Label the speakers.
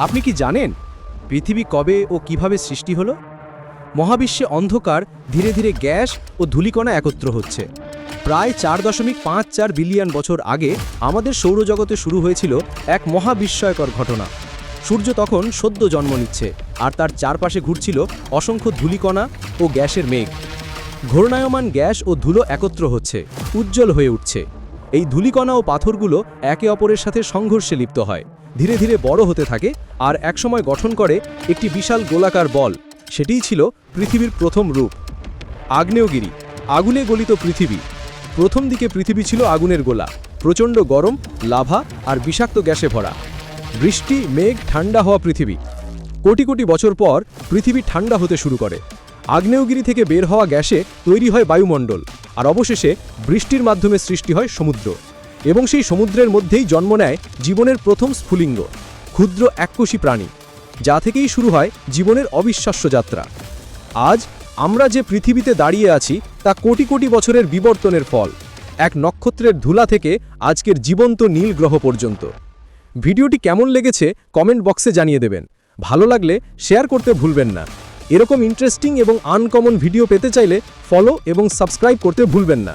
Speaker 1: আপনি কি জানেন পৃথিবী কবে ও কিভাবে সৃষ্টি হলো? মহাবিশ্বে অন্ধকার ধীরে ধীরে গ্যাস ও ধূলিকণা একত্র হচ্ছে। প্রায় 4.54 বিলিয়ন বছর আগে আমাদের সৌরজগতে শুরু হয়েছিল এক মহাবিস্ময়কর ঘটনা। সূর্য তখন সদ্য জন্ম নিচ্ছে, আর তার চারপাশে ঘুরছিল অসংখ্য ধূলিকণা ও গ্যাসের মেঘ। ঘূর্ণায়মান গ্যাস ও ধুলো একত্র হচ্ছে, উজ্জ্বল হয়ে উঠছে। এই ধূলিকণা ও পাথরগুলো একে অপরের সাথে সংঘর্ষে লিপ্ত হয়, ধীরে ধীরে বড় হতে থাকে, আর একসময় গঠন করে একটি বিশাল গোলাকার বল। সেটিই ছিল পৃথিবীর প্রথম রূপ। আগ্নেয়গিরি, আগুনে গলিত পৃথিবী। প্রথম দিকে পৃথিবী ছিল আগুনের গোলা, প্রচণ্ড গরম, লাভা আর বিষাক্ত গ্যাসে ভরা। বৃষ্টি, মেঘ, ঠান্ডা হওয়া পৃথিবী। কোটি কোটি বছর পর পৃথিবী ঠান্ডা হতে শুরু করে। আগ্নেয়গিরি থেকে বের হওয়া গ্যাসে তৈরি হয় বায়ুমণ্ডল, আর অবশেষে বৃষ্টির মাধ্যমে সৃষ্টি হয় সমুদ্র। এবং সেই সমুদ্রের মধ্যেই জন্ম নেয় জীবনের প্রথম স্ফুলিঙ্গ, ক্ষুদ্র এককোষী প্রাণী, যা থেকেই শুরু হয় জীবনের অবিশ্বাস্য যাত্রা। আজ আমরা যে পৃথিবীতে দাঁড়িয়ে আছি তা কোটি কোটি বছরের বিবর্তনের ফল, এক নক্ষত্রের ধুলা থেকে আজকের জীবন্ত নীল গ্রহ পর্যন্ত। ভিডিওটি কেমন লেগেছে কমেন্ট বক্সে জানিয়ে দেবেন। ভালো লাগলে শেয়ার করতে ভুলবেন না। এরকম ইন্টারেস্টিং এবং আনকমন ভিডিও পেতে চাইলে ফলো এবং সাবস্ক্রাইব করতে ভুলবেন না।